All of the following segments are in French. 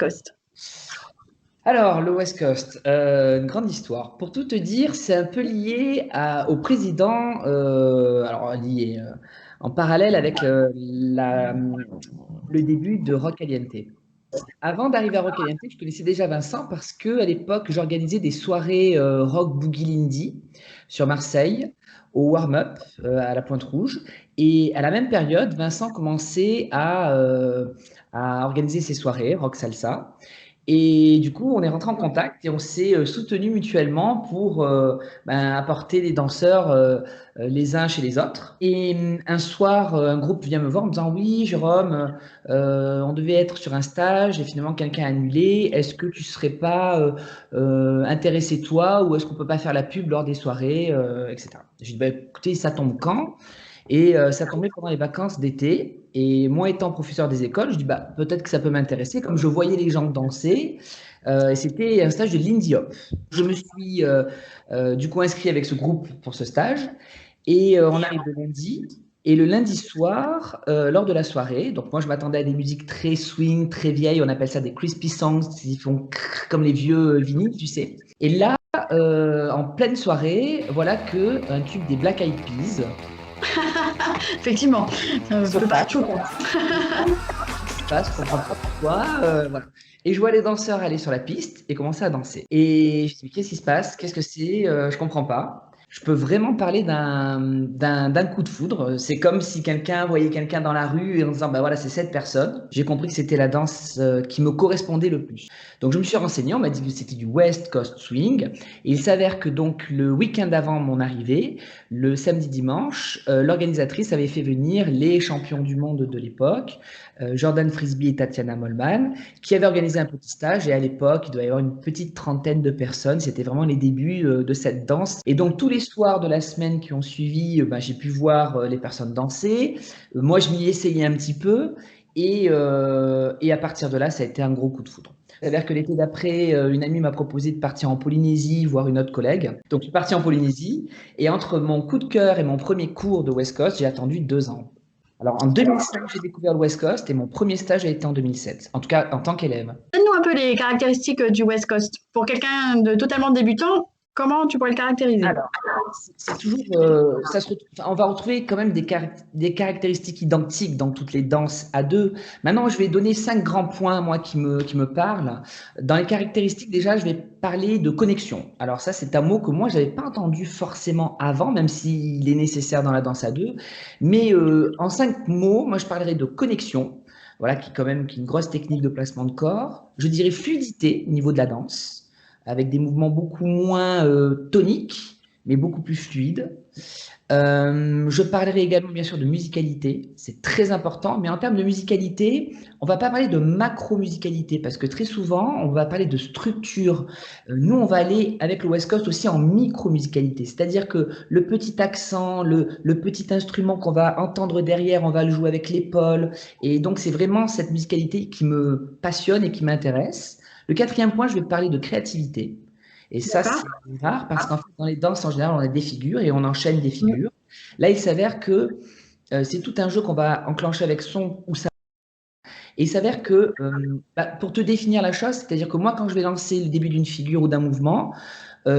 Coast? Alors, le West Coast, une grande histoire. Pour tout te dire, c'est un peu lié au président, alors lié en parallèle avec le début de Rock Caliente. Avant d'arriver à Rock Caliente, je connaissais déjà Vincent parce que à l'époque, j'organisais des soirées rock boogie lindy sur Marseille, au warm-up à la Pointe Rouge. Et à la même période, Vincent commençait à organiser ses soirées rock salsa. Et du coup, on est rentré en contact et on s'est soutenus mutuellement pour apporter des danseurs les uns chez les autres. Et un soir, un groupe vient me voir en me disant, oui, Jérôme, on devait être sur un stage et finalement quelqu'un a annulé. Est-ce que tu serais pas intéressé toi ou est-ce qu'on peut pas faire la pub lors des soirées, etc. J'ai dit, bah, écoutez, ça tombe quand? Et ça tombait pendant les vacances d'été. Et moi, étant professeur des écoles, je dis bah, peut-être que ça peut m'intéresser, comme je voyais les gens danser. Et c'était un stage de Lindy Hop. Je me suis du coup inscrit avec ce groupe pour ce stage. Et on arrive le lundi. Et le lundi soir, lors de la soirée, donc moi je m'attendais à des musiques très swing, très vieilles, on appelle ça des crispy songs, qui font crrr comme les vieux vinyles, tu sais. Et là, en pleine soirée, voilà que un tube des Black Eyed Peas Effectivement, se peut passe. paraître choquant. Qui se passe, je comprends pas pourquoi. Voilà. Et je vois les danseurs aller sur la piste et commencer à danser. Et je me dis, mais qu'est-ce qui se passe? Qu'est-ce que c'est? Je comprends pas. Je peux vraiment parler d'un coup de foudre. C'est comme si quelqu'un voyait quelqu'un dans la rue et en disant, bah voilà, c'est cette personne. J'ai compris que c'était la danse qui me correspondait le plus. Donc je me suis renseigné, on m'a dit que c'était du West Coast Swing. Et il s'avère que donc le week-end avant mon arrivée, le samedi dimanche, l'organisatrice avait fait venir les champions du monde de l'époque, Jordan Frisbee et Tatiana Mollman, qui avaient organisé un petit stage. Et à l'époque, il doit y avoir une petite trentaine de personnes. C'était vraiment les débuts de cette danse. Et donc, tous les soirs de la semaine qui ont suivi, j'ai pu voir les personnes danser. Moi, je m'y essayais un petit peu. Et à partir de là, ça a été un gros coup de foudre. Il s'avère que l'été d'après, une amie m'a proposé de partir en Polynésie voir une autre collègue. Donc, je suis parti en Polynésie. Et entre mon coup de cœur et mon premier cours de West Coast, j'ai attendu 2 ans. Alors, en 2005, j'ai découvert le West Coast et mon premier stage a été en 2007, en tout cas en tant qu'élève. Donne-nous un peu les caractéristiques du West Coast. Pour quelqu'un de totalement débutant, comment tu pourrais le caractériser? Alors, c'est toujours, enfin, on va retrouver quand même des caractéristiques identiques dans toutes les danses à deux. Maintenant, je vais donner 5 grands points, moi, qui me parlent. Dans les caractéristiques, déjà, je vais parler de connexion. Alors ça, c'est un mot que moi, je n'avais pas entendu forcément avant, même s'il est nécessaire dans la danse à deux. Mais en 5 mots, moi, je parlerai de connexion. Voilà, qui est une grosse technique de placement de corps. Je dirais fluidité au niveau de la danse, avec des mouvements beaucoup moins toniques, mais beaucoup plus fluides. Je parlerai également bien sûr de musicalité, c'est très important, mais en termes de musicalité, on va pas parler de macro-musicalité, parce que très souvent, on va parler de structure. Nous, on va aller avec le West Coast aussi en micro-musicalité, c'est-à-dire que le petit accent, le petit instrument qu'on va entendre derrière, on va le jouer avec l'épaule, et donc c'est vraiment cette musicalité qui me passionne et qui m'intéresse. Le quatrième point, je vais parler de créativité. Et ça, D'accord. c'est rare parce qu'en fait, dans les danses, en général, on a des figures et on enchaîne des figures. Là, il s'avère que c'est tout un jeu qu'on va enclencher avec son ou sa. Et il s'avère que, pour te définir la chose, c'est-à-dire que moi, quand je vais lancer le début d'une figure ou d'un mouvement,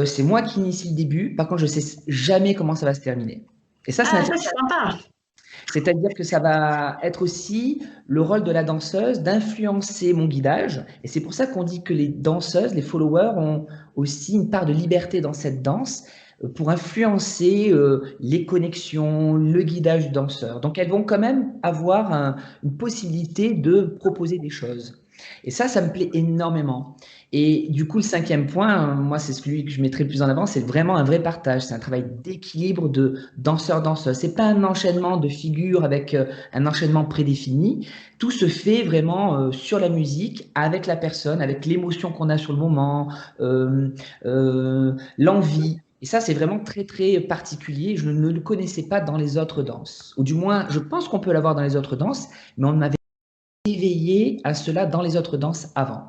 c'est moi qui initie le début. Par contre, je ne sais jamais comment ça va se terminer. Et ça, c'est Ah, ça intéressant. c'est sympa. C'est-à-dire que ça va être aussi le rôle de la danseuse d'influencer mon guidage. Et c'est pour ça qu'on dit que les danseuses, les followers, ont aussi une part de liberté dans cette danse pour influencer les connexions, le guidage du danseur. Donc elles vont quand même avoir une possibilité de proposer des choses. Et ça me plaît énormément. Et du coup, le cinquième point, moi, c'est celui que je mettrai le plus en avant, c'est vraiment un vrai partage. C'est un travail d'équilibre de danseur-danseuse. C'est pas un enchaînement de figures avec un enchaînement prédéfini. Tout se fait vraiment sur la musique, avec la personne, avec l'émotion qu'on a sur le moment, l'envie. Et ça, c'est vraiment très, très particulier. Je ne le connaissais pas dans les autres danses. Ou du moins, je pense qu'on peut l'avoir dans les autres danses, mais on m'avait éveillé à cela dans les autres danses avant.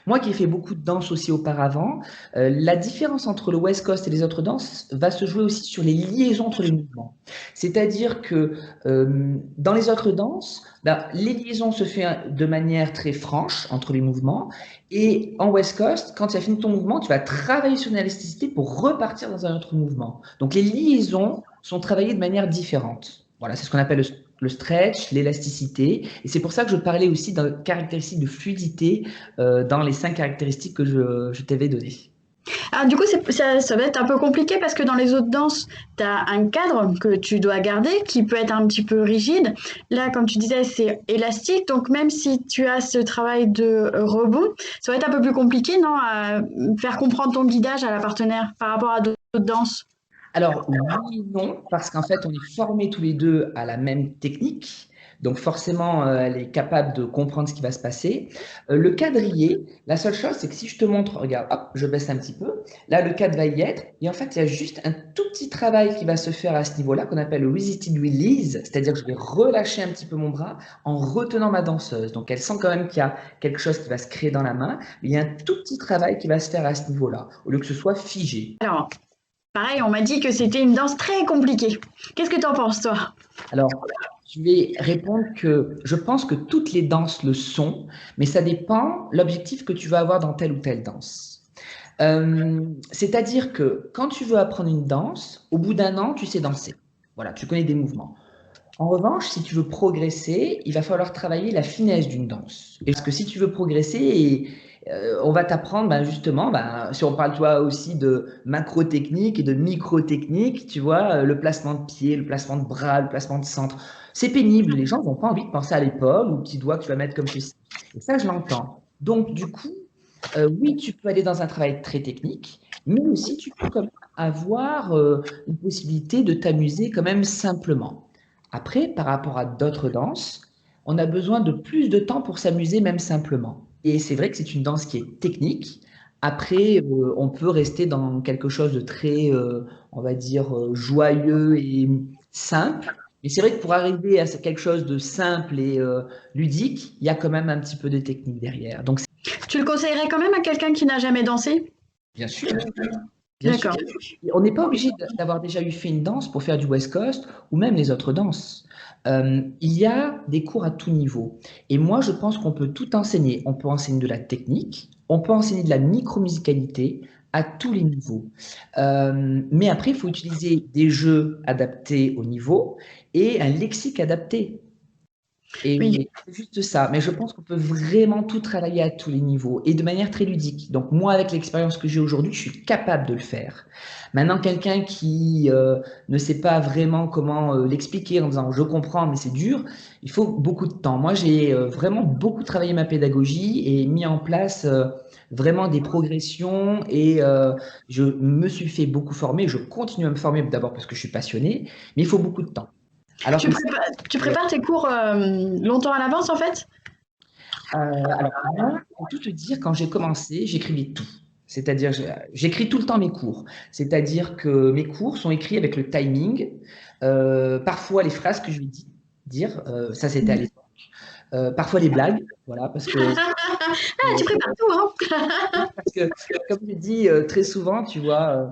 Moi qui ai fait beaucoup de danse aussi auparavant, la différence entre le West Coast et les autres danses va se jouer aussi sur les liaisons entre les mouvements. C'est-à-dire que dans les autres danses, ben, les liaisons se font de manière très franche entre les mouvements. Et en West Coast, quand tu as fini ton mouvement, tu vas travailler sur une élasticité pour repartir dans un autre mouvement. Donc les liaisons sont travaillées de manière différente. Voilà, c'est ce qu'on appelle le stretch, l'élasticité. Et c'est pour ça que je parlais aussi d'un caractéristique de fluidité dans les 5 caractéristiques que je t'avais données. Ah, du coup, ça va être un peu compliqué parce que dans les autres danses, tu as un cadre que tu dois garder qui peut être un petit peu rigide. Là, comme tu disais, c'est élastique. Donc, même si tu as ce travail de rebond, ça va être un peu plus compliqué, non, à faire comprendre ton guidage à la partenaire par rapport à d'autres danses. Alors, oui et non, parce qu'en fait, on est formés tous les deux à la même technique. Donc, forcément, elle est capable de comprendre ce qui va se passer. Le quadrillé, la seule chose, c'est que si je te montre, regarde, hop, je baisse un petit peu. Là, le cadre va y être. Et en fait, il y a juste un tout petit travail qui va se faire à ce niveau-là, qu'on appelle le resisted release. C'est-à-dire que je vais relâcher un petit peu mon bras en retenant ma danseuse. Donc, elle sent quand même qu'il y a quelque chose qui va se créer dans la main. Mais il y a un tout petit travail qui va se faire à ce niveau-là, au lieu que ce soit figé. Alors, pareil, on m'a dit que c'était une danse très compliquée. Qu'est-ce que tu en penses, toi? Alors, je vais répondre que je pense que toutes les danses le sont, mais ça dépend l'objectif que tu veux avoir dans telle ou telle danse. C'est-à-dire que quand tu veux apprendre une danse, au bout d'un an, tu sais danser. Voilà, tu connais des mouvements. En revanche, si tu veux progresser, il va falloir travailler la finesse d'une danse. Et parce que si tu veux progresser, on va t'apprendre ben, justement, ben, si on parle toi aussi de macro-technique et de micro-technique, tu vois, le placement de pied, le placement de bras, le placement de centre. C'est pénible, les gens n'ont pas envie de penser à l'épaule ou petit doigt que tu vas mettre comme ceci. Et ça, je l'entends. Donc, du coup, oui, tu peux aller dans un travail très technique, mais aussi tu peux quand même avoir une possibilité de t'amuser quand même simplement. Après, par rapport à d'autres danses, on a besoin de plus de temps pour s'amuser même simplement. Et c'est vrai que c'est une danse qui est technique. Après, on peut rester dans quelque chose de très, on va dire, joyeux et simple. Mais c'est vrai que pour arriver à quelque chose de simple et ludique, il y a quand même un petit peu de technique derrière. Donc, Tu le conseillerais quand même à quelqu'un qui n'a jamais dansé? bien sûr, bien sûr. D'accord. On n'est pas obligé d'avoir déjà eu fait une danse pour faire du West Coast ou même les autres danses. Il y a des cours à tout niveau. Et moi, je pense qu'on peut tout enseigner. On peut enseigner de la technique, on peut enseigner de la micromusicalité à tous les niveaux. Mais après, il faut utiliser des jeux adaptés au niveau et un lexique adapté. Oui. Et c'est juste ça. Mais je pense qu'on peut vraiment tout travailler à tous les niveaux et de manière très ludique. Donc moi, avec l'expérience que j'ai aujourd'hui, je suis capable de le faire. Maintenant, quelqu'un qui ne sait pas vraiment comment l'expliquer en disant je comprends, mais c'est dur, il faut beaucoup de temps. Moi, j'ai vraiment beaucoup travaillé ma pédagogie et mis en place vraiment des progressions et je me suis fait beaucoup former. Je continue à me former d'abord parce que je suis passionné, mais il faut beaucoup de temps. Alors Tu que prépares, tu prépares tes cours longtemps à l'avance, en fait? alors, moi, pour tout te dire, quand j'ai commencé, j'écrivais tout. C'est-à-dire, j'écris tout le temps mes cours. C'est-à-dire que mes cours sont écrits avec le timing. Parfois, les phrases que je vais dire, ça c'était à l'époque. Parfois, les blagues, voilà, Ah, tu prépares tout, hein? parce que comme je dis très souvent, tu vois,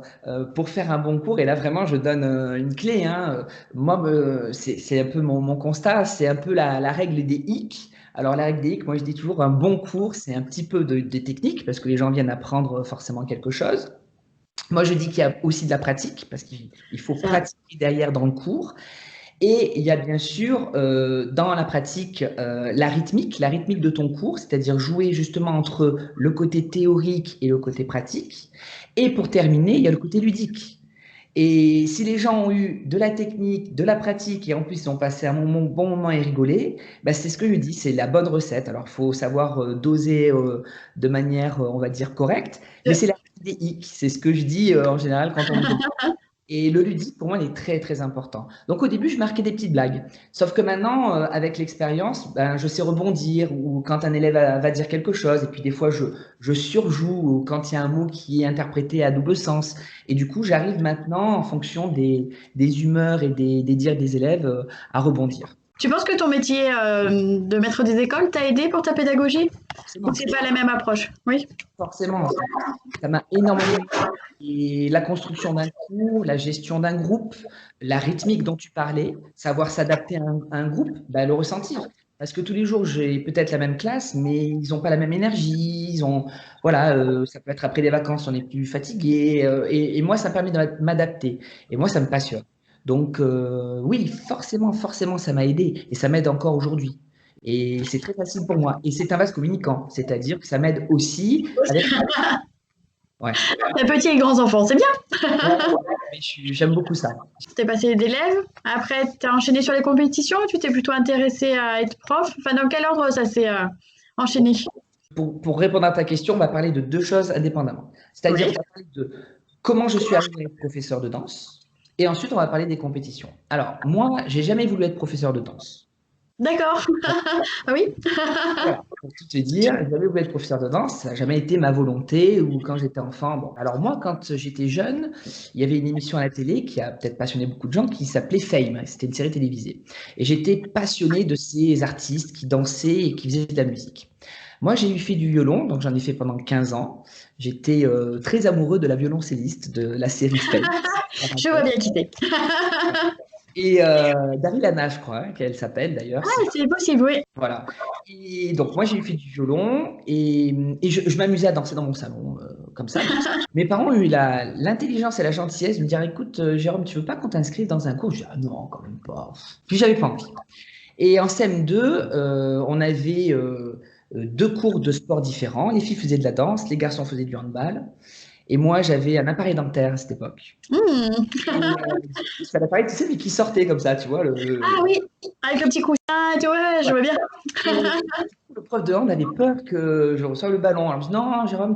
pour faire un bon cours, et là vraiment, je donne une clé, hein, moi, c'est un peu mon constat, c'est un peu la règle des hicks. Alors, la règle des hicks, moi, je dis toujours, un bon cours, c'est un petit peu de technique, parce que les gens viennent apprendre forcément quelque chose. Moi, je dis qu'il y a aussi de la pratique, parce qu'il faut Ça. pratiquer derrière dans le cours. Et il y a bien sûr dans la pratique la rythmique de ton cours, c'est-à-dire jouer justement entre le côté théorique et le côté pratique. Et pour terminer, il y a le côté ludique. Et si les gens ont eu de la technique, de la pratique et en plus ils ont passé un bon moment et rigolé, bah c'est ce que je dis, c'est la bonne recette. Alors il faut savoir doser de manière, on va dire, correcte, mais c'est la des hicks. C'est ce que je dis en général quand on me demande. Et le ludique, pour moi, il est très, très important. Donc, au début, je marquais des petites blagues. Sauf que maintenant, avec l'expérience, ben, je sais rebondir ou quand un élève va dire quelque chose. Et puis, des fois, je surjoue quand il y a un mot qui est interprété à double sens. Et du coup, j'arrive maintenant, en fonction des humeurs et des dires des élèves, à rebondir. Tu penses que ton métier de maître des écoles t'a aidé pour ta pédagogie? forcément. C'est pas la même approche, oui. Forcément, ça m'a énormément aidé. Et la construction d'un cours, la gestion d'un groupe, la rythmique dont tu parlais, savoir s'adapter à un groupe, bah, le ressentir. Parce que tous les jours, j'ai peut-être la même classe, mais ils n'ont pas la même énergie. Ils ont, voilà, ça peut être après les vacances, on est plus fatigué. Et moi, ça me permet de m'adapter. Et moi, ça me passionne. Donc, oui, forcément, ça m'a aidé. Et ça m'aide encore aujourd'hui. Et c'est très facile pour moi. Et c'est un vase communicant, c'est-à-dire que ça m'aide aussi avec. Ouais. Les petits et grands enfants, c'est bien. Ouais, mais j'aime beaucoup ça. T'es passé d'élève, après t'as enchaîné sur les compétitions, tu t'es plutôt intéressé à être prof. Enfin, dans quel ordre ça s'est enchaîné? Pour répondre à ta question, on va parler de deux choses indépendamment. C'est-à-dire, Oui. on va parler de comment je suis arrivé à être professeur de danse, et ensuite, on va parler des compétitions. Alors, moi, j'ai jamais voulu être professeur de danse. D'accord. Ah oui. Voilà, pour tout te dire, j'ai jamais voulu être professeur de danse, ça n'a jamais été ma volonté, ou quand j'étais enfant. Bon. Alors moi, quand j'étais jeune, il y avait une émission à la télé qui a peut-être passionné beaucoup de gens, qui s'appelait Fame. C'était une série télévisée. Et j'étais passionné de ces artistes qui dansaient et qui faisaient de la musique. Moi, j'ai eu fait du violon, donc j'en ai fait pendant 15 ans. J'étais très amoureux de la violoncelliste de la série Fame. Je vois bien qui c'est. Et Daryl je crois, qu'elle s'appelle d'ailleurs. Ah, c'est possible, oui. Voilà. Et donc, moi, j'ai fait du violon et je m'amusais à danser dans mon salon, comme ça. Mes parents ont eu l'intelligence et la gentillesse de me dire, écoute, Jérôme, tu veux pas qu'on t'inscrive dans un cours? Je dis, ah non, quand même pas. Puis, j'avais pas envie. Et en CM2, on avait deux cours de sport différents. Les filles faisaient de la danse, les garçons faisaient du handball. Et moi, j'avais un appareil dentaire à cette époque. C'est un appareil, tu sais, mais qui sortait comme ça, tu vois. Ah oui, avec le petit coussin, tu vois, je vois bien. Le prof de hand avait peur que je reçoive le ballon. Alors, je me dis, non, Jérôme,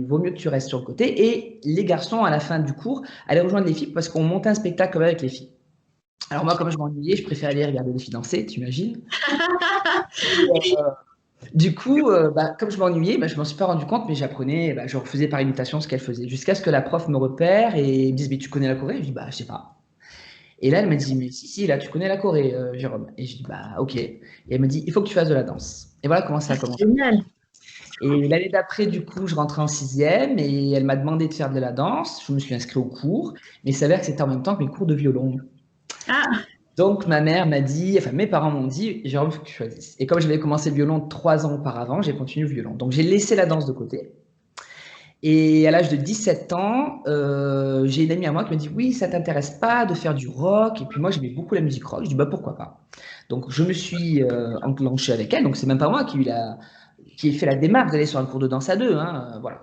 vaut mieux que tu restes sur le côté. Et les garçons, à la fin du cours, allaient rejoindre les filles parce qu'on montait un spectacle avec les filles. Alors, moi, comme je m'ennuyais, je préférais aller regarder les filles danser, tu imagines. Du coup, comme je m'ennuyais, je m'en suis pas rendu compte, mais j'apprenais, je refaisais par imitation ce qu'elle faisait. Jusqu'à ce que la prof me repère et me dise, mais tu connais la Corée? Je dis, je sais pas. Et là, elle m'a dit, mais si, là, tu connais la Corée, Jérôme. Et je dis, ok. Et elle me dit, il faut que tu fasses de la danse. Et voilà comment ça a commencé. Génial. Et l'année d'après, du coup, je rentrais en sixième et elle m'a demandé de faire de la danse. Je me suis inscrit au cours, mais il s'avère que c'était en même temps que mes cours de violon. Ah, Donc, ma mère m'a dit, enfin, mes parents m'ont dit, Jérôme, il faut que tu choisisses. Et comme j'avais commencé le violon 3 ans auparavant, j'ai continué le violon. Donc, j'ai laissé la danse de côté. Et à l'âge de 17 ans, j'ai une amie à moi qui m'a dit, oui, ça t'intéresse pas de faire du rock? Et puis moi, j'aimais beaucoup la musique rock. Je dis, pourquoi pas? Donc, je me suis enclenché avec elle. Donc, c'est même pas moi qui ai fait la démarche d'aller sur un cours de danse à deux, hein, voilà.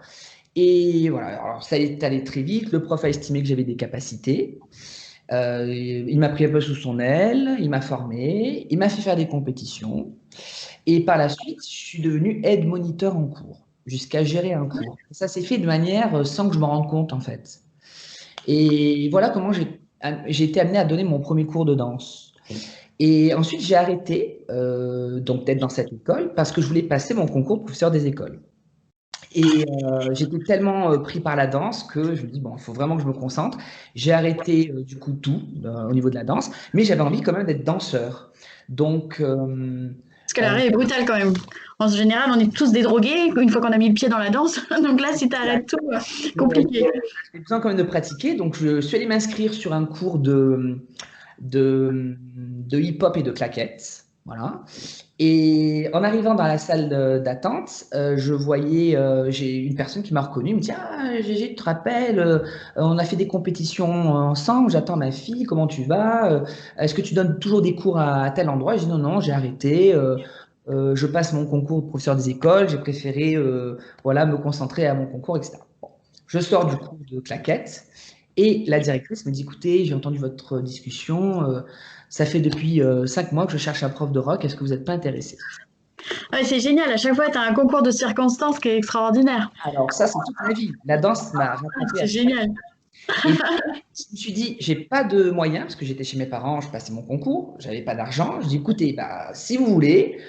Et voilà, alors ça est allé très vite. Le prof a estimé que j'avais des capacités. Il m'a pris un peu sous son aile, il m'a formé, il m'a fait faire des compétitions. Et par la suite, je suis devenu aide moniteur en cours, jusqu'à gérer un cours. Ça s'est fait de manière sans que je m'en rende compte, en fait. Et voilà comment j'ai été amené à donner mon premier cours de danse. Et ensuite, j'ai arrêté, donc d'être dans cette école, parce que je voulais passer mon concours de professeur des écoles. Et j'étais tellement pris par la danse que je me dis, bon, il faut vraiment que je me concentre. J'ai arrêté du coup tout au niveau de la danse, mais j'avais envie quand même d'être danseur. Donc, parce que l'arrêt est brutal quand même. En général, on est tous des drogués une fois qu'on a mis le pied dans la danse. Donc là, si tu arrêtes tout, compliqué. j'ai besoin quand même de pratiquer. Donc, je suis allé m'inscrire sur un cours de hip-hop et de claquettes. Voilà. Et en arrivant dans la salle d'attente, je voyais, j'ai une personne qui m'a reconnu, me dit, ah, Gégé, tu te rappelles, on a fait des compétitions ensemble, j'attends ma fille, comment tu vas? Est-ce que tu donnes toujours des cours à tel endroit? Je dis, non, non, j'ai arrêté, je passe mon concours de professeur des écoles, j'ai préféré voilà, me concentrer à mon concours, etc. Bon. Je sors du cours de claquettes et la directrice me dit, écoutez, j'ai entendu votre discussion, ça fait depuis 5 mois que je cherche un prof de rock, est-ce que vous n'êtes pas intéressé? Ouais, c'est génial. À chaque fois, tu as un concours de circonstances qui est extraordinaire. Alors ça, c'est toute ma vie. La danse m'a Ah, rattrapé c'est à chaque génial. fois. Et je me suis dit, j'ai pas de moyens, parce que j'étais chez mes parents, je passais mon concours, j'avais pas d'argent. Je dis, écoutez, si vous voulez,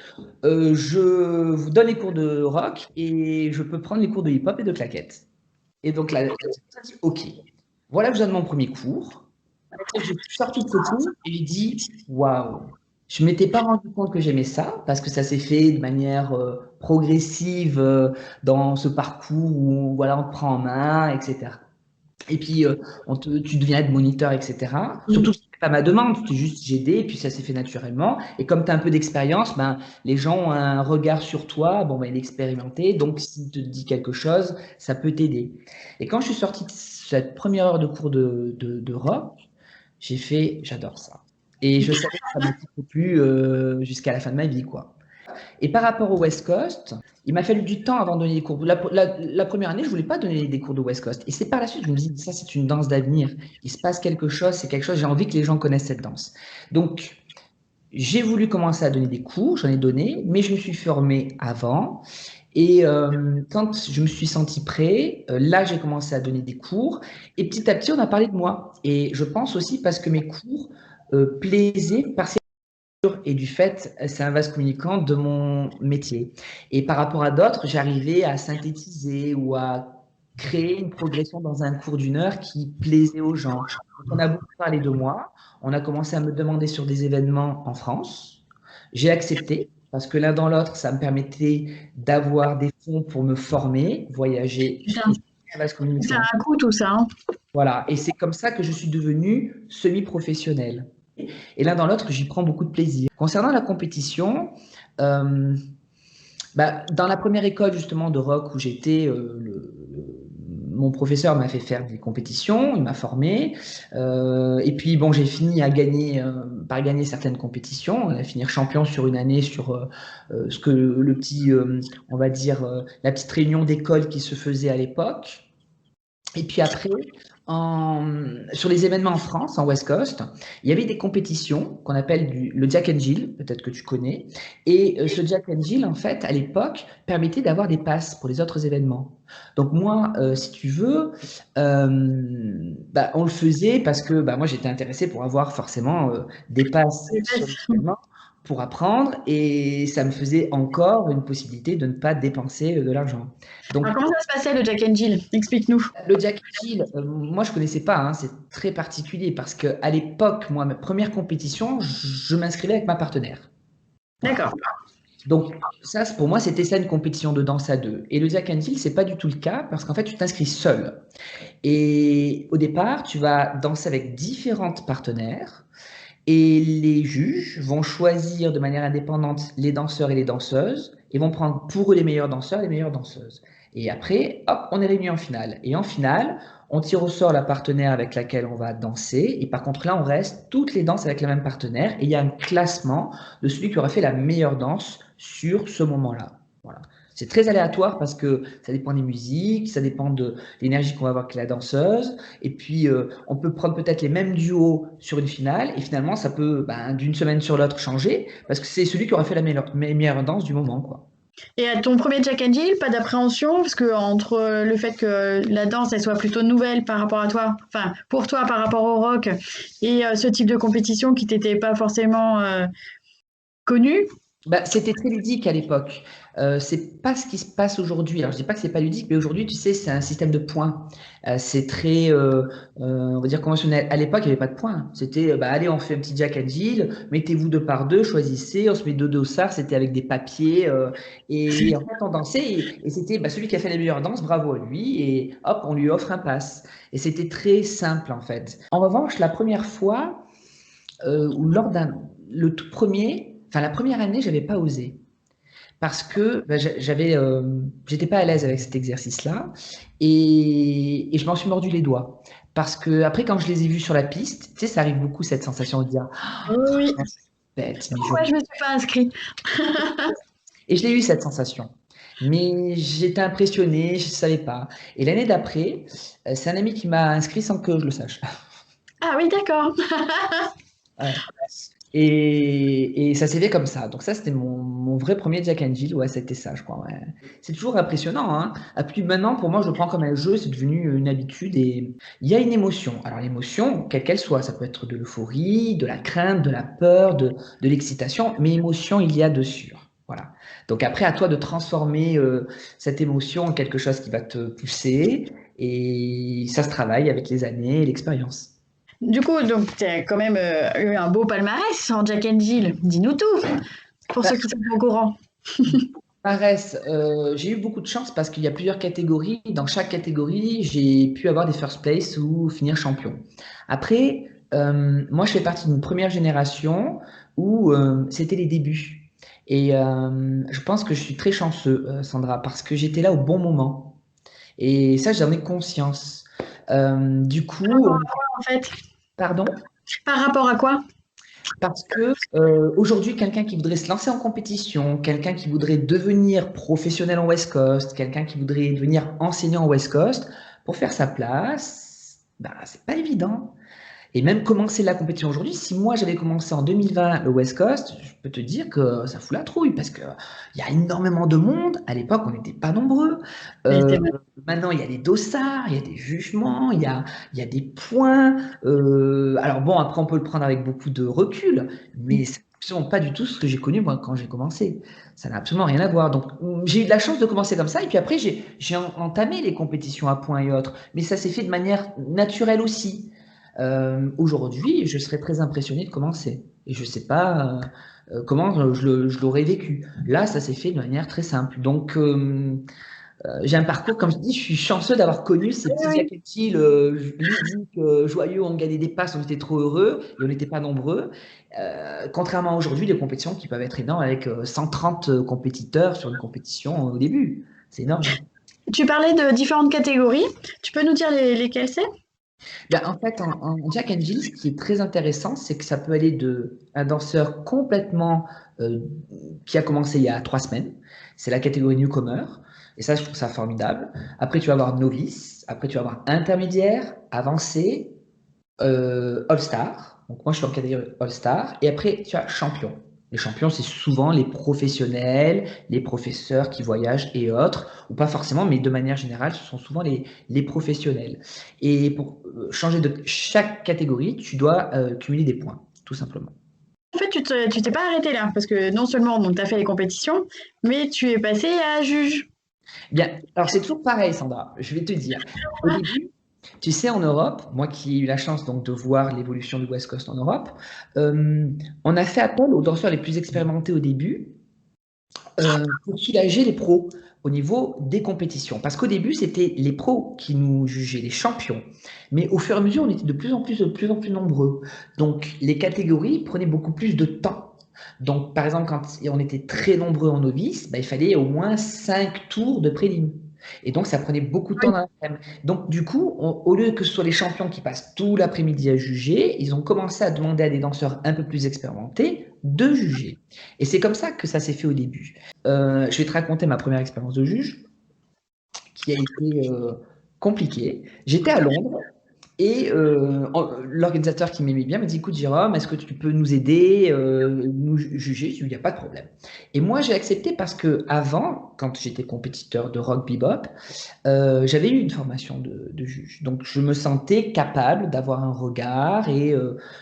je vous donne les cours de rock et je peux prendre les cours de hip-hop et de claquettes. Et donc là, j'ai dit, ok, voilà que je donne mon premier cours. Après, j'ai sorti de ce cours et j'ai dit, waouh, Je ne m'étais pas rendu compte que j'aimais ça parce que ça s'est fait de manière progressive dans ce parcours où voilà, on te prend en main, etc. Et puis, tu deviens aide moniteur, etc. Surtout que ce n'était pas ma demande, c'était juste j'ai aidé, et puis ça s'est fait naturellement. Et comme tu as un peu d'expérience, ben, les gens ont un regard sur toi, bon, ben, il est expérimenté, donc s'il te dit quelque chose, ça peut t'aider. Et quand je suis sorti de cette première heure de cours de rock, j'ai fait, j'adore ça. Et je savais que ça ne me quitterait plus jusqu'à la fin de ma vie, quoi. Et par rapport au West Coast, il m'a fallu du temps avant de donner des cours. La première année, je ne voulais pas donner des cours de West Coast. Et c'est par la suite, je me dis, ça, c'est une danse d'avenir. Il se passe quelque chose, c'est quelque chose, j'ai envie que les gens connaissent cette danse. Donc, j'ai voulu commencer à donner des cours, j'en ai donné, mais je me suis formé avant. Et quand je me suis senti prêt, là, j'ai commencé à donner des cours. Et petit à petit, on a parlé de moi. Et je pense aussi parce que mes cours plaisaient parce et du fait, c'est un vase communicant de mon métier. Et par rapport à d'autres, j'arrivais à synthétiser ou à créer une progression dans un cours d'une heure qui plaisait aux gens. Donc, on a beaucoup parlé de moi. On a commencé à me demander sur des événements en France. J'ai accepté parce que l'un dans l'autre, ça me permettait d'avoir des fonds pour me former, voyager. Putain, Et c'est un vase ça communicant. a un coût tout ça, hein. Voilà. Et c'est comme ça que je suis devenu semi-professionnel. Et l'un dans l'autre, j'y prends beaucoup de plaisir. Concernant la compétition, euh, dans la première école justement de rock où j'étais, mon professeur m'a fait faire des compétitions, il m'a formé, et puis bon, j'ai fini par gagner certaines compétitions, à finir champion sur une année sur ce que le petit, on va dire, la petite réunion d'école qui se faisait à l'époque. Et puis après, sur les événements en France, en West Coast, il y avait des compétitions qu'on appelle le Jack and Jill, peut-être que tu connais. Et ce Jack and Jill, en fait, à l'époque, permettait d'avoir des passes pour les autres événements. Donc moi, si tu veux, on le faisait parce que moi, j'étais intéressé pour avoir forcément des passes sur les événements pour apprendre et ça me faisait encore une possibilité de ne pas dépenser de l'argent. Donc, Alors, comment ça se passait le Jack and Jill? Explique-nous. le Jack Hill, moi je connaissais pas, hein, c'est très particulier parce que à l'époque, moi, ma première compétition, je m'inscrivais avec ma partenaire. Voilà. D'accord. Donc ça, pour moi, c'était ça une compétition de danse à deux. Et le Jack and Jill, c'est pas du tout le cas parce qu'en fait, tu t'inscris seul. Et au départ, tu vas danser avec différentes partenaires et les juges vont choisir de manière indépendante les danseurs et les danseuses et vont prendre pour eux les meilleurs danseurs et les meilleures danseuses. Et après, hop, on est réunis en finale. Et en finale, on tire au sort la partenaire avec laquelle on va danser. Et par contre, là, on reste toutes les danses avec la même partenaire. Et il y a un classement de celui qui aura fait la meilleure danse sur ce moment-là. Voilà. C'est très aléatoire parce que ça dépend des musiques, ça dépend de l'énergie qu'on va avoir avec la danseuse. Et puis, on peut prendre peut-être les mêmes duos sur une finale. Et finalement, ça peut, d'une semaine sur l'autre, changer parce que c'est celui qui aura fait la meilleure danse du moment, quoi. Et à ton premier Jack and Jill, pas d'appréhension, parce que entre le fait que la danse elle soit plutôt nouvelle par rapport à toi, enfin pour toi par rapport au rock, et ce type de compétition qui t'était pas forcément connu. C'était très ludique à l'époque. C'est pas ce qui se passe aujourd'hui. Alors, je dis pas que c'est pas ludique, mais aujourd'hui, tu sais, c'est un système de points. C'est très, on va dire, conventionnel. À l'époque, il n'y avait pas de points. C'était, allez, on fait un petit Jack and Jill, mettez-vous deux par deux, choisissez, on se met deux dossards, c'était avec des papiers. Et en fait, on dansait, et c'était celui qui a fait les meilleures danses, bravo à lui, et hop, on lui offre un pass. Et c'était très simple, en fait. En revanche, la première fois, ou le tout premier, enfin la première année, j'avais pas osé parce que j'étais pas à l'aise avec cet exercice-là et je m'en suis mordu les doigts. Parce que après, quand je les ai vus sur la piste, tu sais, ça arrive beaucoup cette sensation de dire, Oui, oui. ah, c'est bête, mais Pourquoi je me suis pas inscrite? et je l'ai eu cette sensation. Mais j'étais impressionné, je ne savais pas. Et l'année d'après, c'est un ami qui m'a inscrit sans que je le sache. Ah oui, d'accord. Ouais. Et ça s'est fait comme ça. Donc ça, c'était mon vrai premier Jack and Jill. Ouais, c'était ça, je crois. Ouais. C'est toujours impressionnant, hein. Et puis maintenant, pour moi, je le prends comme un jeu. C'est devenu une habitude et il y a une émotion. Alors l'émotion, quelle qu'elle soit, ça peut être de l'euphorie, de la crainte, de la peur, de l'excitation, mais émotion, il y a dessus. Voilà. Donc après, à toi de transformer cette émotion en quelque chose qui va te pousser et ça se travaille avec les années et l'expérience. Du coup, donc, tu as quand même eu un beau palmarès en Jack and Jill. Dis-nous tout, pour Bah, ceux qui sont pas au courant. Palmarès, j'ai eu beaucoup de chance parce qu'il y a plusieurs catégories. Dans chaque catégorie, j'ai pu avoir des first place ou finir champion. Après, moi, je fais partie d'une première génération où c'était les débuts. Et je pense que je suis très chanceux, Sandra, parce que j'étais là au bon moment. Et ça, j'en ai conscience. Du Par coup, rapport à quoi, en fait? pardon? Par rapport à quoi? Parce que aujourd'hui, quelqu'un qui voudrait se lancer en compétition, quelqu'un qui voudrait devenir professionnel en West Coast, quelqu'un qui voudrait devenir enseignant en West Coast, pour faire sa place, bah, c'est pas évident. Et même commencer la compétition aujourd'hui, si moi j'avais commencé en 2020 le West Coast, je peux te dire que ça fout la trouille parce que il y a énormément de monde. À l'époque, on n'était pas nombreux. Oui, Euh, c'est vrai. Maintenant, il y a des dossards, il y a des jugements, il y a des points. Alors bon, après, on peut le prendre avec beaucoup de recul, mais c'est absolument pas du tout ce que j'ai connu moi quand j'ai commencé. Ça n'a absolument rien à voir. Donc, j'ai eu de la chance de commencer comme ça, et puis après, j'ai entamé les compétitions à points et autres, mais ça s'est fait de manière naturelle aussi. Aujourd'hui, je serais très impressionné de commencer. Et je ne sais pas comment je l'aurais vécu. Là, ça s'est fait de manière très simple. Donc, j'ai un parcours, comme je dis, je suis chanceux d'avoir connu ces Oui, petits oui. Jacketti ludiques, joyeux, on gagnait des passes, on était trop heureux et on n'était pas nombreux. Contrairement à aujourd'hui, des compétitions qui peuvent être énormes avec 130 compétiteurs sur une compétition au début. C'est énorme. Tu parlais de différentes catégories. Tu peux nous dire lesquelles c'est? Ben, en fait, en Jack and Jill, ce qui est très intéressant, c'est que ça peut aller de un danseur complètement qui a commencé il y a 3 semaines. C'est la catégorie newcomer. Et ça, je trouve ça formidable. Après, tu vas avoir novice. Après, tu vas avoir intermédiaire, avancé, All-Star. Donc moi, je suis en catégorie All-Star. Et après, tu as champion. Les champions, c'est souvent les professionnels, les professeurs qui voyagent et autres, ou pas forcément, mais de manière générale, ce sont souvent les professionnels. Et pour changer de chaque catégorie, tu dois cumuler des points, tout simplement. En fait, tu t'es pas arrêté là, parce que non seulement tu as fait les compétitions, mais tu es passé à juge. Bien, alors c'est toujours pareil, Sandra. Je vais te dire. Au début, tu sais, en Europe, moi qui ai eu la chance donc de voir l'évolution du West Coast en Europe, euh, on a fait appel aux danseurs les plus expérimentés au début pour soulager les pros au niveau des compétitions. Parce qu'au début, c'était les pros qui nous jugeaient, les champions. Mais au fur et à mesure, on était de plus en plus nombreux. Donc, les catégories prenaient beaucoup plus de temps. Donc, par exemple, quand on était très nombreux en novice, bah, il fallait au moins 5 tours de prélim. Et donc, ça prenait beaucoup de temps Oui. dans l'après-midi. Donc, du coup, au lieu que ce soit les champions qui passent tout l'après-midi à juger, ils ont commencé à demander à des danseurs un peu plus expérimentés de juger. Et c'est comme ça que ça s'est fait au début. Je vais te raconter ma première expérience de juge qui a été compliquée. J'étais à Londres et l'organisateur qui m'aimait bien m'a dit, écoute Jérôme, est-ce que tu peux nous aider, nous juger? Je lui ai dit, il n'y a pas de problème. Et moi j'ai accepté parce que avant, quand j'étais compétiteur de rock bebop, j'avais eu une formation de juge. Donc je me sentais capable d'avoir un regard et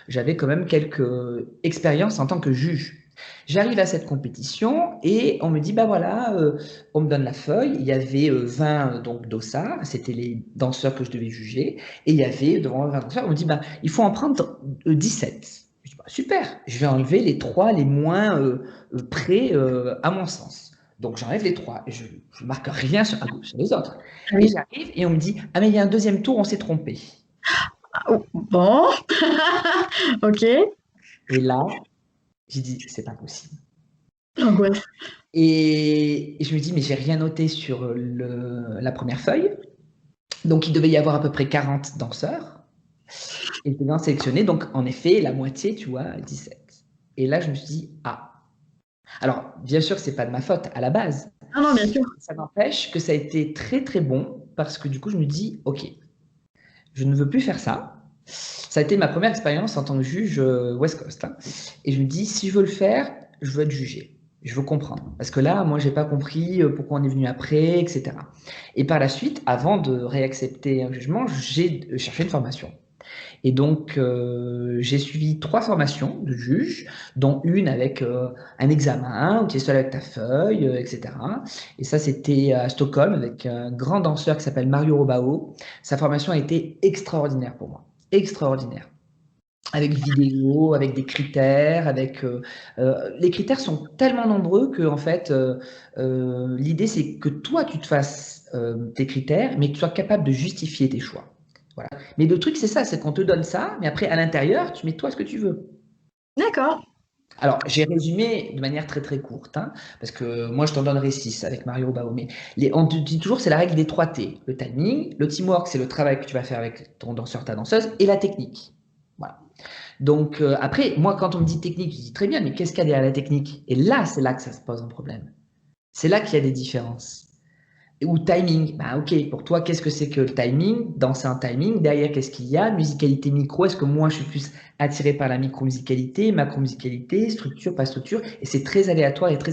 j'avais quand même quelques expériences en tant que juge. J'arrive à cette compétition et on me dit, bah voilà, on me donne la feuille, il y avait 20 donc dossards, c'était les danseurs que je devais juger, et il y avait devant 20 danseurs, on me dit, bah, il faut en prendre 17. Je dis, bah, super, je vais enlever les 3 les moins près à mon sens. Donc j'enlève les 3 et je ne marque rien sur, sur les autres. Et Oui. j'arrive et on me dit, ah mais il y a un deuxième tour, on s'est trompé. Ah, oh, bon, ok. Et là, j'ai dit, c'est pas possible. L'angoisse. Et je me dis, mais j'ai rien noté sur la première feuille. Donc, il devait y avoir à peu près 40 danseurs. Et je devais en sélectionner, donc en effet, la moitié, tu vois, 17. Et là, je me suis dit, ah. Alors, bien sûr, c'est pas de ma faute à la base. Non, non, bien sûr. Ça n'empêche que ça a été très, très bon parce que du coup, je me dis, OK, je ne veux plus faire ça. Ça a été ma première expérience en tant que juge West Coast, hein. Et je me dis, si je veux le faire, je veux être jugé. Je veux comprendre. Parce que là, moi, j'ai pas compris pourquoi on est venu après, etc. Et par la suite, avant de réaccepter un jugement, j'ai cherché une formation. Et donc, j'ai suivi 3 formations de juge, dont une avec un examen où tu es seul avec ta feuille, etc. Et ça, c'était à Stockholm avec un grand danseur qui s'appelle Mario Robao. Sa formation a été extraordinaire pour moi. Extraordinaire. avec vidéo, avec des critères, les critères sont tellement nombreux que en fait, l'idée c'est que toi tu te fasses tes critères, mais que tu sois capable de justifier tes choix. Voilà. Mais le truc c'est ça, c'est qu'on te donne ça, mais après à l'intérieur, tu mets toi ce que tu veux. D'accord. Alors, j'ai résumé de manière très très courte, hein, parce que moi je t'en donnerai 6 avec Mario Bao, mais on te dit toujours c'est la règle des 3 T. Le timing, le teamwork, c'est le travail que tu vas faire avec ton danseur, ta danseuse, et la technique. Voilà. Donc après, moi quand on me dit technique, je dis très bien, mais qu'est-ce qu'il y a derrière la technique? Et là, c'est là que ça se pose un problème. C'est là qu'il y a des différences. Ou timing, bah ok, pour toi, qu'est-ce que c'est que le timing? Danser un timing, derrière, qu'est-ce qu'il y a? Musicalité, micro, est-ce que moi je suis plus attiré par la micro-musicalité, macro-musicalité, structure, pas structure? Et c'est très aléatoire et très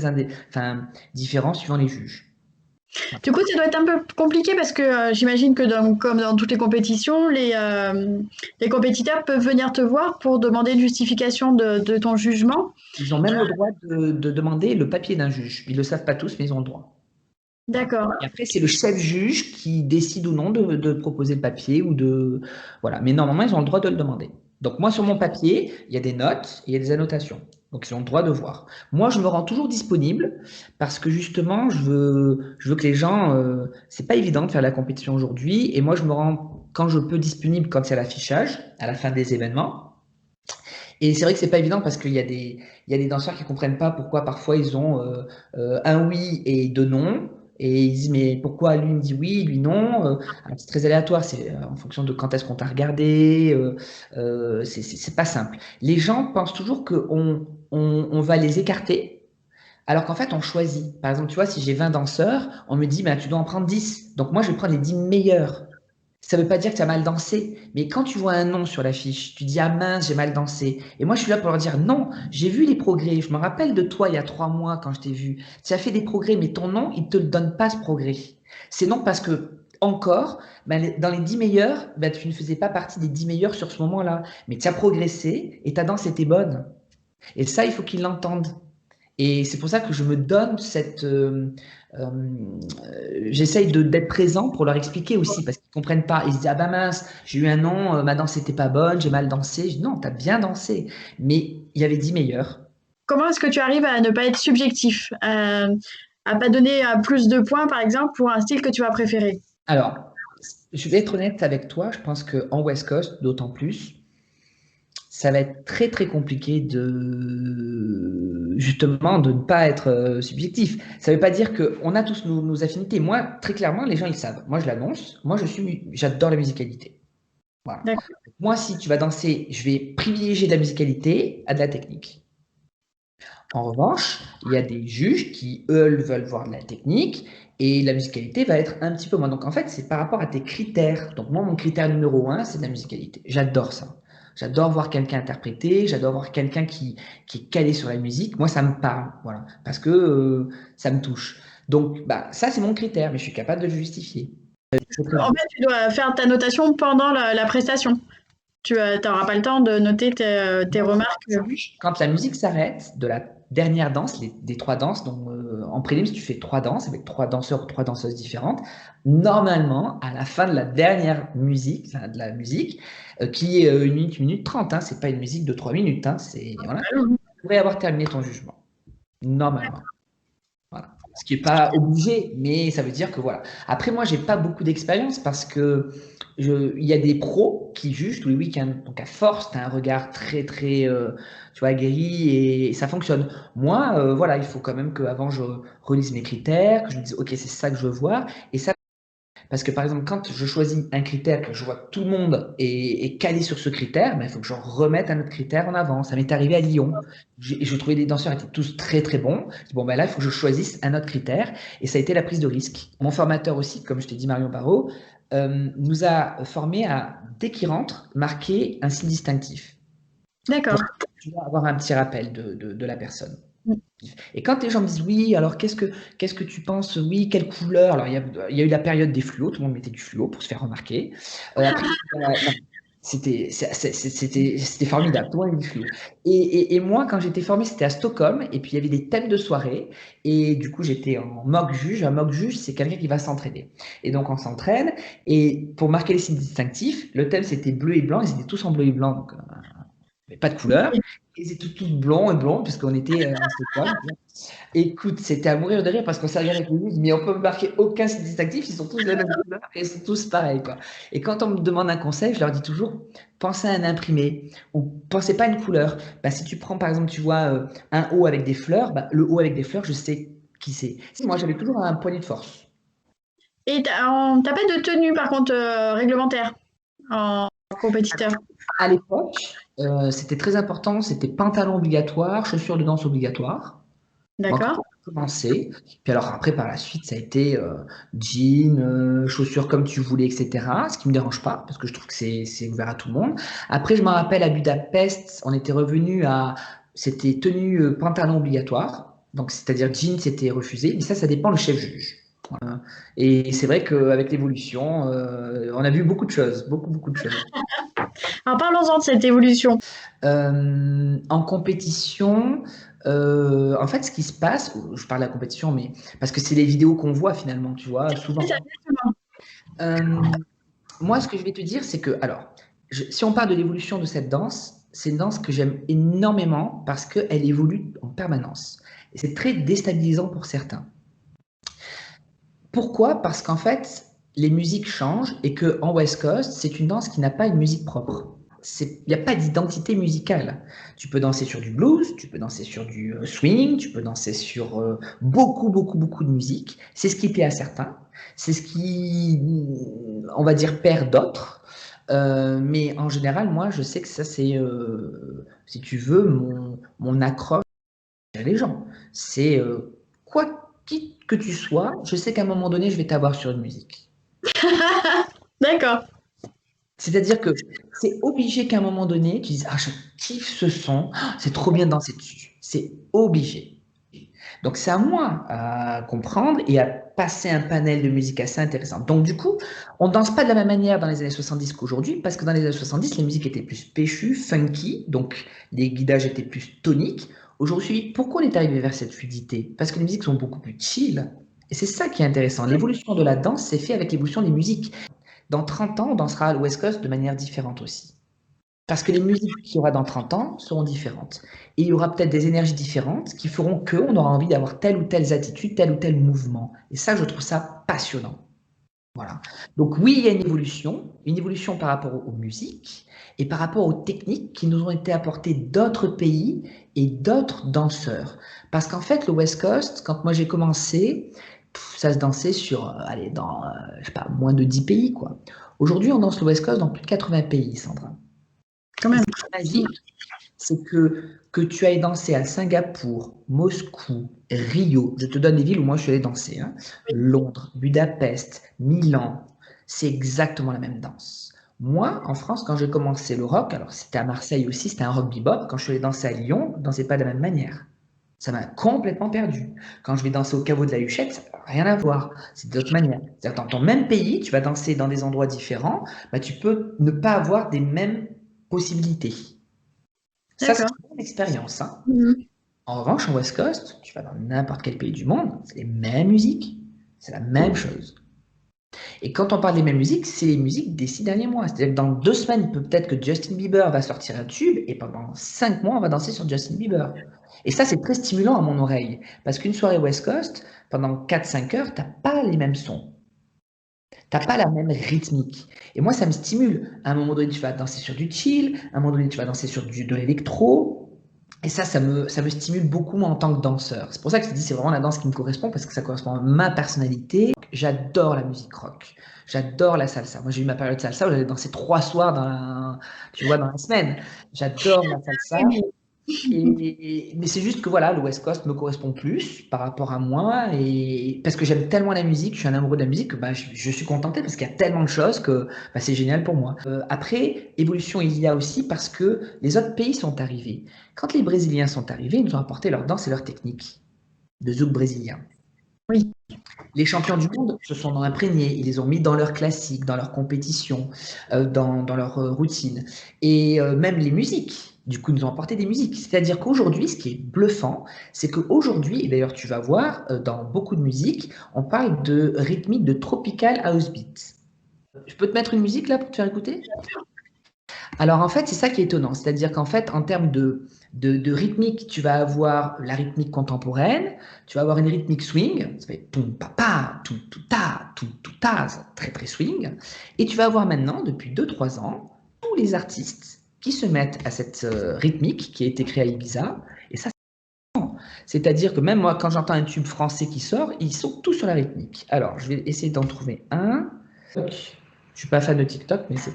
différent suivant les juges. Du coup, ça doit être un peu compliqué parce que j'imagine que comme dans toutes les compétitions, les compétiteurs peuvent venir te voir pour demander une justification de ton jugement. Ils ont même le droit de demander le papier d'un juge. Ils ne le savent pas tous, mais ils ont le droit. Voilà. D'accord. Et après, c'est le chef juge qui décide ou non de proposer le papier ou de. Voilà. Mais normalement, ils ont le droit de le demander. Donc, moi, sur mon papier, il y a des notes et il y a des annotations. Donc, ils ont le droit de voir. Moi, je me rends toujours disponible parce que justement, je veux que les gens. C'est pas évident de faire la compétition aujourd'hui. Et moi, je me rends, quand je peux, disponible quand il y a l'affichage, à la fin des événements. Et c'est vrai que c'est pas évident parce qu'il y a des danseurs qui comprennent pas pourquoi parfois ils ont un oui et deux non. Et ils disent mais pourquoi lui me dit oui, lui non. Alors, c'est très aléatoire, c'est en fonction de quand est-ce qu'on t'a regardé. C'est pas simple. Les gens pensent toujours qu'on va les écarter, alors qu'en fait on choisit. Par exemple, tu vois, si j'ai 20 danseurs, on me dit bah, tu dois en prendre 10. Donc moi je vais prendre les 10 meilleurs. Ça ne veut pas dire que tu as mal dansé, mais quand tu vois un nom sur l'affiche, tu dis ah mince, j'ai mal dansé. Et moi, je suis là pour leur dire non, j'ai vu les progrès. Je me rappelle de toi il y a 3 mois quand je t'ai vu. Tu as fait des progrès, mais ton nom, il ne te le donne pas ce progrès. C'est non parce que, encore, ben, dans les 10 meilleurs, ben, tu ne faisais pas partie des 10 meilleurs sur ce moment-là. Mais tu as progressé et ta danse était bonne. Et ça, il faut qu'ils l'entendent. Et c'est pour ça que je me donne j'essaye d'être présent pour leur expliquer aussi, parce qu'ils ne comprennent pas. Ils se disent, ah ben mince, j'ai eu un nom, ma danse n'était pas bonne, j'ai mal dansé. Je dis, non, tu as bien dansé. Mais il y avait 10 meilleurs. Comment est-ce que tu arrives à ne pas être subjectif, à pas donner plus de points, par exemple, pour un style que tu vas préférer? Alors, je vais être honnête avec toi, je pense qu'en West Coast, d'autant plus, ça va être très très compliqué justement de ne pas être subjectif. Ça ne veut pas dire qu'on a tous nos affinités. Moi, très clairement, les gens ils savent. Moi, je l'annonce. Moi, j'adore la musicalité. Voilà. D'accord. Moi, si tu vas danser, je vais privilégier de la musicalité à de la technique. En revanche, il y a des juges qui, eux, veulent voir de la technique et la musicalité va être un petit peu moins. Donc, en fait, c'est par rapport à tes critères. Donc, moi, mon critère numéro un, c'est de la musicalité. J'adore ça. J'adore voir quelqu'un interpréter, j'adore voir quelqu'un qui est calé sur la musique. Moi, ça me parle, voilà, parce que ça me touche. Donc, bah, ça, c'est mon critère, mais je suis capable de le justifier. En fait, tu dois faire ta notation pendant la prestation. Tu n'auras pas le temps de noter tes remarques. Quand la musique s'arrête de la dernière danse, des 3 danses, donc en prélims, tu fais 3 danses avec 3 danseurs ou 3 danseuses différentes. Normalement, à la fin de la dernière musique, enfin, de la musique, qui est 1 minute 30, hein, c'est pas une musique de 3 minutes, hein, voilà, tu devrais avoir terminé ton jugement. Normalement. Voilà. Ce qui n'est pas obligé, mais ça veut dire que voilà. Après, moi, j'ai pas beaucoup d'expérience parce que il y a des pros qui jugent tous les week-ends. Donc, à force, tu as un regard très, très, tu vois, aguerri et ça fonctionne. Moi, voilà, il faut quand même qu'avant, je relise mes critères, que je me dise, OK, c'est ça que je veux voir. Et ça, parce que par exemple, quand je choisis un critère, que je vois que tout le monde est calé sur ce critère, ben, il faut que je remette un autre critère en avant. Ça m'est arrivé à Lyon. Je trouvais les danseurs étaient tous très très bons. Je dis, bon, ben là, il faut que je choisisse un autre critère. Et ça a été la prise de risque. Mon formateur aussi, comme je t'ai dit, Marion Barrault, nous a formés à, dès qu'il rentre, marquer un signe distinctif. D'accord. Tu vas avoir un petit rappel de la personne. Et quand les gens me disent oui, alors qu'est-ce que tu penses? Oui, quelle couleur? Alors il y a eu la période des fluos, tout le monde mettait du fluo pour se faire remarquer. Après, non, c'était formidable, tout le monde avait du fluo. Et moi, quand j'étais formé, c'était à Stockholm, et puis il y avait des thèmes de soirée, et du coup j'étais en mock juge. Un mock juge, c'est quelqu'un qui va s'entraîner. Et donc on s'entraîne, et pour marquer les signes distinctifs, le thème c'était bleu et blanc, ils étaient tous en bleu et blanc, donc mais pas de couleur. Ils étaient tous blonds et blonds, puisqu'on était en Stockholm. Écoute, c'était à mourir de rire parce qu'on s'est regardé avec lui, mais on peut marquer aucun signe distinctif, ils sont tous de la même couleur et ils sont tous pareils, quoi. Et quand on me demande un conseil, je leur dis toujours, pensez à un imprimé ou pensez pas à une couleur. Bah, si tu prends par exemple, tu vois, un haut avec des fleurs, bah, le haut avec des fleurs, je sais qui c'est. Moi, j'avais toujours un poignet de force. Et t'as pas de tenue, par contre, réglementaire en compétiteur? À l'époque, c'était très important, c'était pantalon obligatoire, chaussures de danse obligatoire. Moi, quand D'accord. j'ai commencé, puis alors après, par la suite, ça a été jean, chaussures comme tu voulais, etc. Ce qui me dérange pas, parce que je trouve que c'est ouvert à tout le monde. Après, je me rappelle à Budapest, on était revenu à, c'était tenue pantalon obligatoire. Donc, c'est-à-dire jean, c'était refusé. Mais ça dépend le chef juge. Et c'est vrai qu'avec l'évolution, on a vu beaucoup de choses, beaucoup de choses. Alors parlons-en de cette évolution. En compétition, en fait, ce qui se passe, je parle de la compétition, mais parce que c'est les vidéos qu'on voit finalement, tu vois, souvent. Euh, Moi, ce que je vais te dire, c'est que, alors, si on parle de l'évolution de cette danse, c'est une danse que j'aime énormément parce qu'elle évolue en permanence. Et c'est très déstabilisant pour certains. Pourquoi? Parce qu'en fait, les musiques changent et que en West Coast, c'est une danse qui n'a pas une musique propre. Il n'y a pas d'identité musicale. Tu peux danser sur du blues, tu peux danser sur du swing, tu peux danser sur beaucoup de musique. C'est ce qui plaît à certains, c'est ce qui, on va dire, perd d'autres. Mais en général, moi, je sais que ça, c'est, si tu veux, mon accroche à les gens. C'est quoi, qui que tu sois, je sais qu'à un moment donné, je vais t'avoir sur une musique. D'accord. C'est-à-dire que c'est obligé qu'à un moment donné, tu dises, ah, je kiffe ce son, ah, c'est trop bien de danser dessus. C'est obligé. Donc c'est à moi à comprendre et à passer un panel de musique assez intéressant. Donc du coup, on ne danse pas de la même manière dans les années 70 qu'aujourd'hui, parce que dans les années 70, les musiques étaient plus péchues, funky, donc les guidages étaient plus toniques. Aujourd'hui, pourquoi on est arrivé vers cette fluidité? Parce que les musiques sont beaucoup plus chill. Et c'est ça qui est intéressant. L'évolution de la danse s'est fait avec l'évolution des musiques. Dans 30 ans, on dansera à l'West Coast de manière différente aussi. Parce que les musiques qu'il y aura dans 30 ans seront différentes. Et il y aura peut-être des énergies différentes qui feront qu'on aura envie d'avoir telle ou telle attitude, tel ou tel mouvement. Et ça, je trouve ça passionnant. Voilà. Donc oui, il y a une évolution par rapport aux musiques et par rapport aux techniques qui nous ont été apportées d'autres pays et d'autres danseurs. Parce qu'en fait, le West Coast, quand moi j'ai commencé, ça se dansait sur, allez, dans, je sais pas, moins de 10 pays, quoi. Aujourd'hui, on danse le West Coast dans plus de 80 pays, Sandra. Quand même. Magique, c'est que tu ailles danser à Singapour, Moscou, Rio, je te donne les villes où moi je suis allé danser, hein. Londres, Budapest, Milan, c'est exactement la même danse. Moi, en France, quand j'ai commencé le rock, alors c'était à Marseille aussi, c'était un rock bebop, quand je suis allé danser à Lyon, je ne dansais pas de la même manière. Ça m'a complètement perdu. Quand je vais danser au caveau de la Huchette, ça n'a rien à voir. C'est d'autres manières. C'est-à-dire, dans ton même pays, tu vas danser dans des endroits différents, bah, tu peux ne pas avoir des mêmes possibilités. Ça, c'est D'accord. une bonne expérience, hein. Mhm. En revanche, en West Coast, tu vas dans n'importe quel pays du monde, c'est les mêmes musiques, c'est la même chose. Et quand on parle des mêmes musiques, c'est les musiques des 6 derniers mois. C'est-à-dire que dans 2 semaines, peut-être que Justin Bieber va sortir un tube et pendant 5 mois, on va danser sur Justin Bieber. Et ça, c'est très stimulant à mon oreille. Parce qu'une soirée West Coast, pendant 4, 5 heures, t'as pas les mêmes sons. T'as pas la même rythmique. Et moi, ça me stimule. À un moment donné, tu vas danser sur du chill, à un moment donné, tu vas danser sur de l'électro. Et ça me stimule beaucoup moi, en tant que danseur. C'est pour ça que je te dis, c'est vraiment la danse qui me correspond, parce que ça correspond à ma personnalité. J'adore la musique rock. J'adore la salsa. Moi, j'ai eu ma période salsa où j'allais danser 3 soirs tu vois, dans la semaine. J'adore la salsa. Mais c'est juste que voilà, le West Coast me correspond plus par rapport à moi et parce que j'aime tellement la musique, je suis un amoureux de la musique que bah, je suis contenté parce qu'il y a tellement de choses que bah, c'est génial pour moi. Après, évolution il y a aussi parce que les autres pays sont arrivés. Quand les Brésiliens sont arrivés, ils nous ont apporté leur danse et leur technique de zouk brésilien. Oui. Les champions du monde se sont imprégnés, ils les ont mis dans leurs classiques, dans leurs compétitions, dans leur routine. Et même les musiques, du coup, ils nous ont apporté des musiques. C'est-à-dire qu'aujourd'hui, ce qui est bluffant, c'est qu'aujourd'hui, et d'ailleurs tu vas voir, dans beaucoup de musiques, on parle de rythmique de tropical house beat. Je peux te mettre une musique là pour te faire écouter? Alors en fait, c'est ça qui est étonnant. C'est-à-dire qu'en fait, en termes de rythmique, tu vas avoir la rythmique contemporaine, tu vas avoir une rythmique swing, ça fait poum papa, tout ta, très très swing. Et tu vas avoir maintenant, depuis 2 3 ans, tous les artistes qui se mettent à cette rythmique qui a été créée à Ibiza. Et ça, c'est-à-dire que même moi, quand j'entends un tube français qui sort, ils sont tous sur la rythmique. Alors, je vais essayer d'en trouver un. Je suis pas fan de TikTok, mais c'est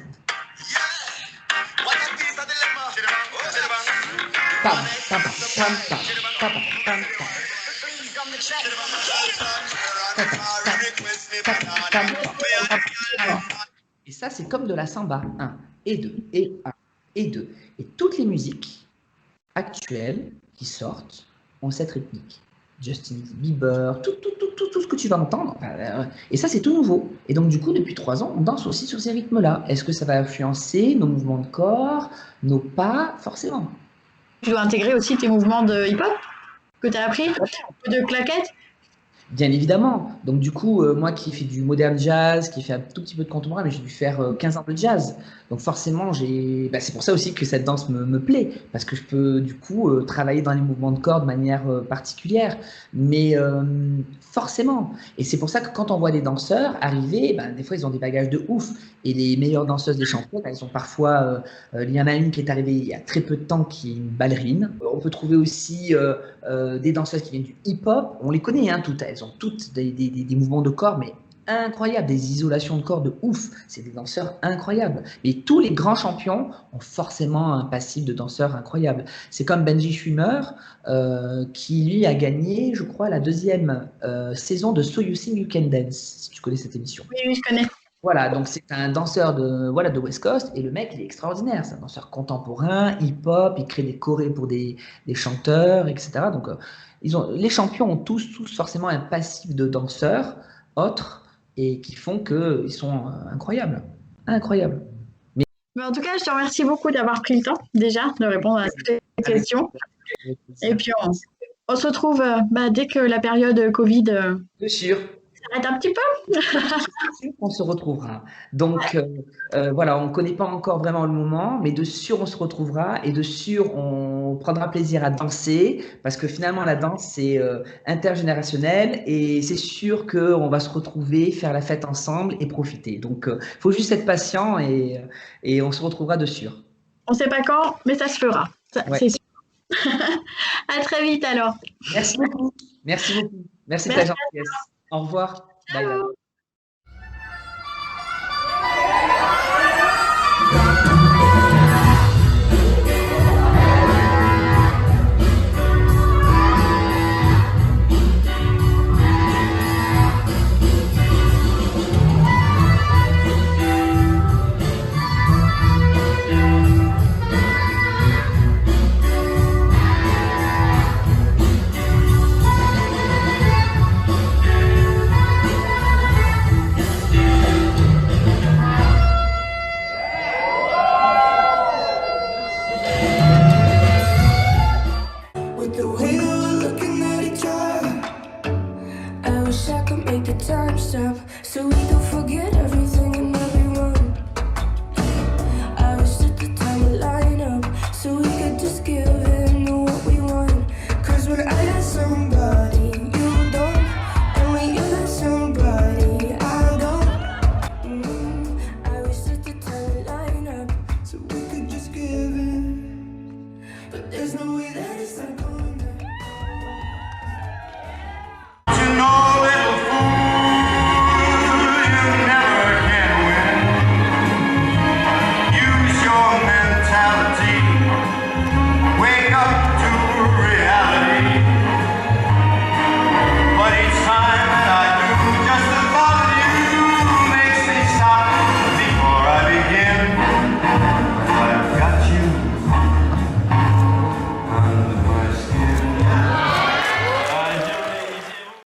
pam, pam, pam, pam, pam, pam, pam, pam, pam, pam. Et ça, c'est comme de la samba. Un et deux, et un et deux. Et toutes les musiques actuelles qui sortent ont cette rythmique. Justin Bieber, tout ce que tu vas entendre. Et ça, c'est tout nouveau. Et donc, du coup, depuis 3 ans, on danse aussi sur ces rythmes-là. Est-ce que ça va influencer nos mouvements de corps, nos pas? Forcément. Tu dois intégrer aussi tes mouvements de hip-hop que tu as appris, de claquettes. Bien évidemment. Donc du coup, moi qui fais du modern jazz, qui fait un tout petit peu de contemporain, mais j'ai dû faire 15 ans de jazz. Donc forcément, c'est pour ça aussi que cette danse me plaît, parce que je peux du coup travailler dans les mouvements de corps de manière particulière. Mais forcément. Et c'est pour ça que quand on voit des danseurs arriver, ben, des fois ils ont des bagages de ouf. Et les meilleures danseuses des championnes, elles sont parfois. Il y en a une qui est arrivée il y a très peu de temps, qui est une ballerine. On peut trouver aussi des danseuses qui viennent du hip-hop. On les connaît, hein, toutes. Elles ont toutes des mouvements de corps, mais incroyables, des isolations de corps de ouf. C'est des danseurs incroyables. Mais tous les grands champions ont forcément un passif de danseurs incroyable. C'est comme Benji Schwimmer, qui lui a gagné, je crois, la deuxième saison de So You Think You Can Dance, si tu connais cette émission. Oui, oui, je connais. Voilà, donc c'est un danseur de West Coast et le mec, il est extraordinaire. C'est un danseur contemporain, hip-hop, il crée des chorés pour des chanteurs, etc. Donc, les champions ont tous forcément un passif de danseurs autres et qui font qu'ils sont incroyables. Incroyables. Mais en tout cas, je te remercie beaucoup d'avoir pris le temps déjà de répondre à toutes les questions. Et puis, on se retrouve dès que la période Covid Bien sûr. s'arrête un petit peu. On se retrouvera. Donc voilà, on ne connaît pas encore vraiment le moment, mais de sûr on se retrouvera et de sûr on prendra plaisir à danser parce que finalement la danse c'est intergénérationnel et c'est sûr qu'on va se retrouver, faire la fête ensemble et profiter. Donc il faut juste être patient et on se retrouvera de sûr. On ne sait pas quand, mais ça se fera. Ouais. C'est sûr. À très vite alors. Merci beaucoup. Merci beaucoup. Merci de ta gentillesse. Au revoir. Bye bye.